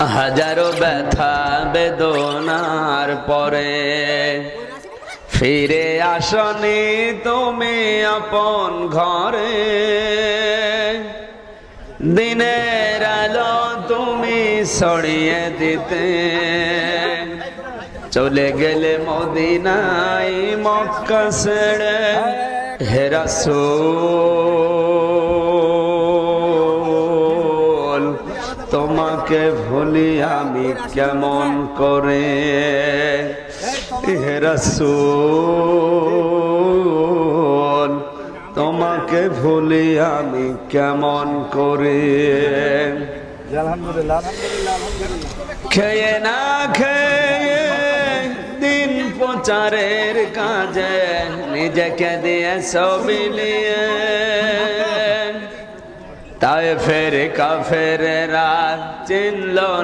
হাজারো ব্যথা বেদনার পরে ফিরে আসনি তুমি আপন ঘরে। দিনের আলো তুমি ছড়িয়ে দিতে চলে গেলে মদিনায় মক্কা ছেড়ে। হে রাসূল তোমাকে ভুলি আমি কেমন করে। হে রাসূল তোমাকে ভুলি আমি কেমন করে। খেয়ে না খেয়ে দিন প্রচারের কাজে নিজেকে দিয়ে সবিলিয়ে তাই ফের কাফেরেরা চিনল